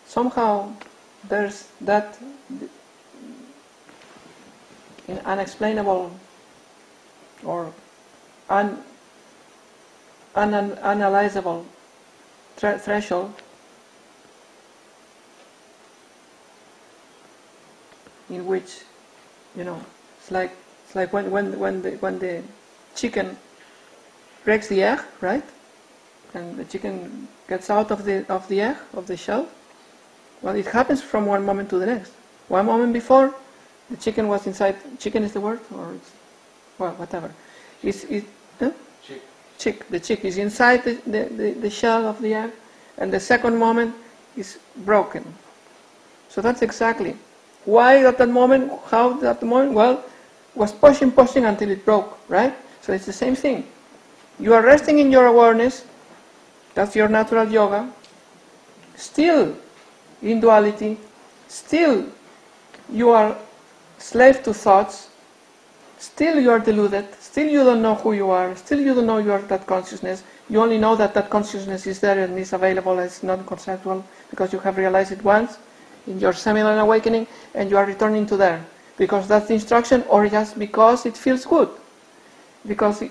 somehow there's that unexplainable or unanalyzable threshold in which, it's like when the chicken breaks the egg, right? And the chicken gets out of the egg, of the shell. Well, it happens from one moment to the next. One moment before, the chicken was inside. Chicken is the word, or it's, well, whatever. Chick. The chick is inside the shell of the egg, and the second moment is broken. So that's exactly why at that moment. How at the moment? Well, was pushing until it broke, right? So it's the same thing. You are resting in your awareness. That's your natural yoga. Still in duality. Still you are slave to thoughts. Still you are deluded. Still you don't know who you are. Still you don't know you are that consciousness. You only know that consciousness is there and is available as non-conceptual because you have realized it once in your seminal awakening, and you are returning to there because that's the instruction, or just because it feels good. Because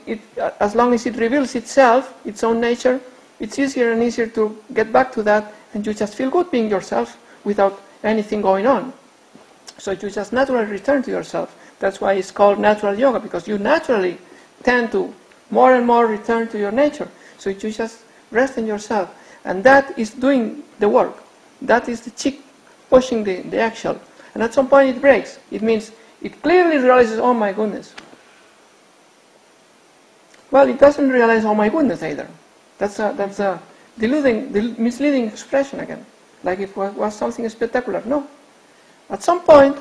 as long as it reveals itself, its own nature, it's easier and easier to get back to that, and you just feel good being yourself without anything going on. So you just naturally return to yourself. That's why it's called natural yoga, because you naturally tend to more and more return to your nature. So you just rest in yourself. And that is doing the work. That is the chick pushing the eggshell. And at some point it breaks. It means it clearly realizes, oh my goodness. Well, it doesn't realize, oh my goodness, either. That's a misleading expression again. Like if it was something spectacular. No. At some point,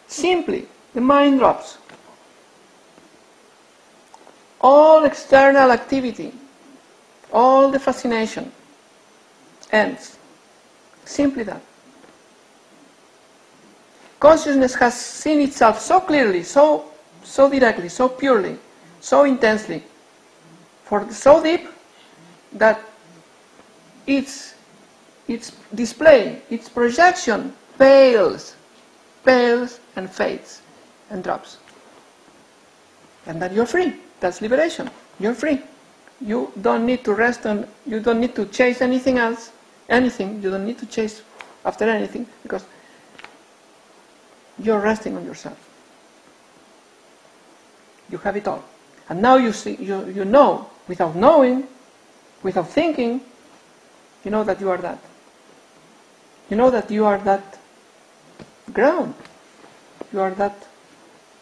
simply, the mind drops. All external activity, all the fascination ends. Simply that. Consciousness has seen itself so clearly, so directly, so purely, so intensely, so deep, that its display, its projection pales and fades and drops. And then you're free. That's liberation. You're free. You don't need to rest on, you don't need to chase anything else, anything. You don't need to chase after anything, because you're resting on yourself. You have it all. And now you see, you know, without knowing, without thinking, you know that you are that. You know that you are that ground. You are that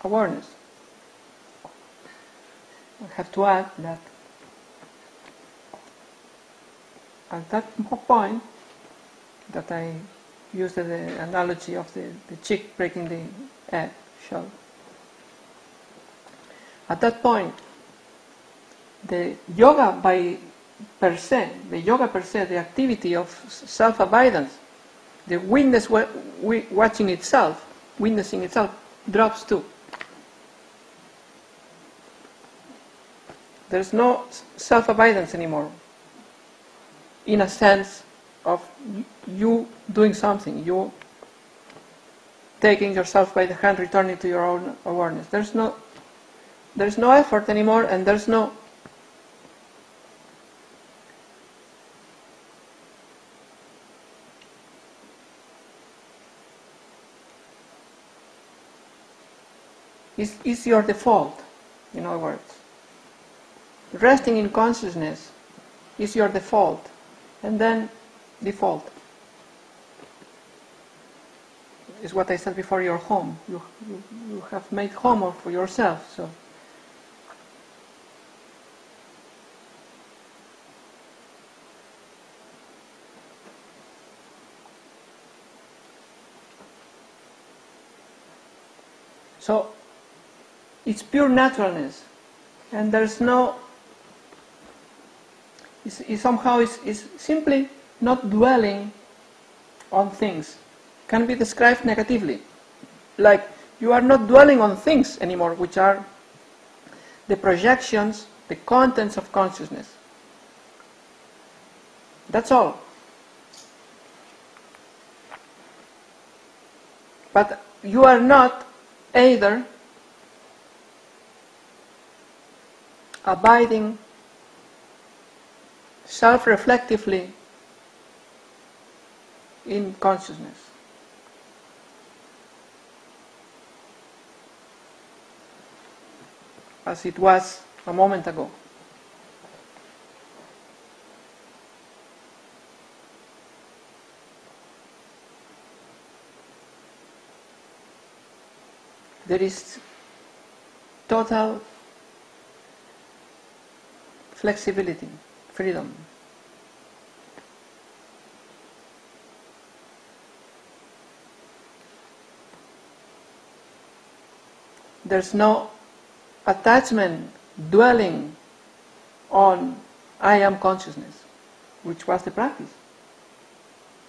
awareness. I have to add that at that point that I used the analogy of the chick breaking the egg shell. At that point, the yoga per se, the activity of self-abidance, the witnessing itself, drops too. There's no self-abidance anymore, in a sense of you doing something, you taking yourself by the hand, returning to your own awareness. There's no effort anymore, and there's no is your default, in other words. Resting in consciousness is your default, and then default is what I said before, your home. You have made home for yourself. So it's pure naturalness, and there's no. It somehow is simply not dwelling on things. Can be described negatively, like you are not dwelling on things anymore, which are the projections the contents of consciousness. That's all. But you are not either abiding self-reflectively in consciousness. As it was a moment ago. There is total flexibility, freedom. There's no attachment, dwelling on I am consciousness, which was the practice.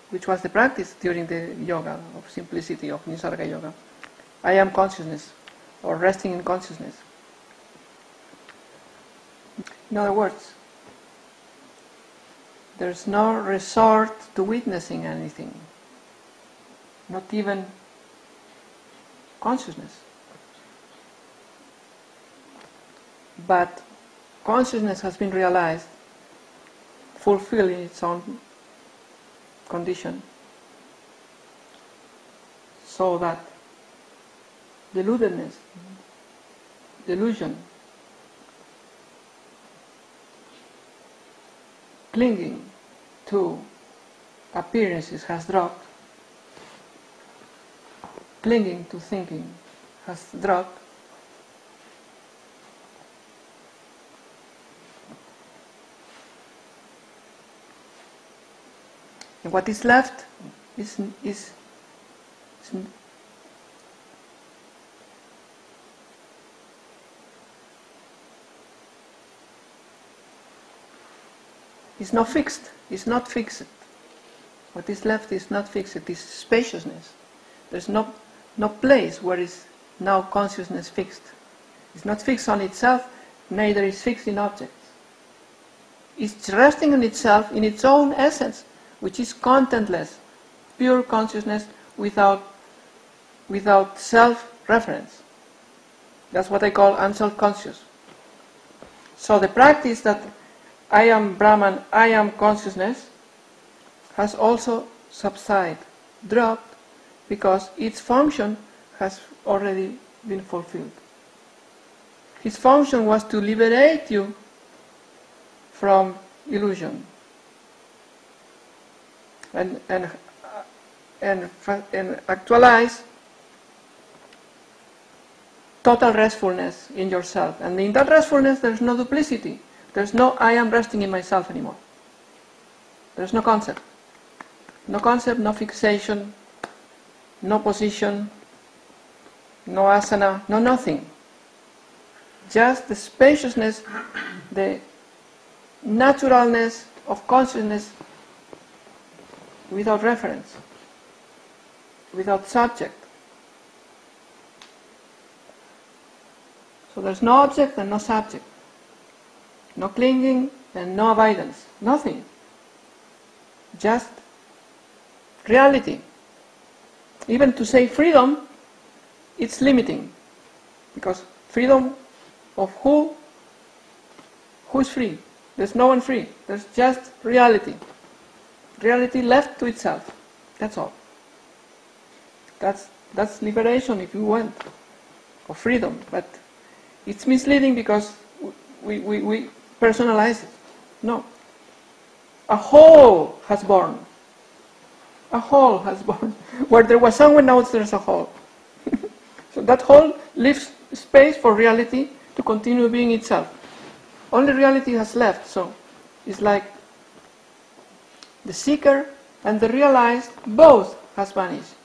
Which was the practice during the yoga of simplicity, of Nisarga yoga. I am consciousness, or resting in consciousness. In other words, there's no resort to witnessing anything, not even consciousness. But consciousness has been realized, fulfilling its own condition, so that deludedness, delusion, clinging to appearances has dropped, clinging to thinking has dropped, and what is left is not fixed. It's not fixed. What is left is not fixed. It is spaciousness. There's no place where is now consciousness fixed. It's not fixed on itself, neither is fixed in objects. It's resting on itself in its own essence, which is contentless, pure consciousness without self-reference. That's what I call unself-conscious. So the practice that I am Brahman, I am consciousness, has also subsided, dropped, because its function has already been fulfilled. His function was to liberate you from illusion and actualize total restfulness in yourself. And in that restfulness there's no duplicity. There's no I am resting in myself anymore. There's no concept. No concept, no fixation, no position, no asana, no nothing. Just the spaciousness, the naturalness of consciousness without reference, without subject. So there's no object and no subject. No clinging and no avoidance. Nothing. Just reality. Even to say freedom, it's limiting. Because freedom of who is free? There's no one free. There's just reality. Reality left to itself. That's all. That's liberation, if you want, or freedom. But it's misleading because we personalize it. No. A hole has born. A hole has born. Where there was someone else, there's a hole. So that hole leaves space for reality to continue being itself. Only reality has left, so it's like the seeker and the realized both have vanished.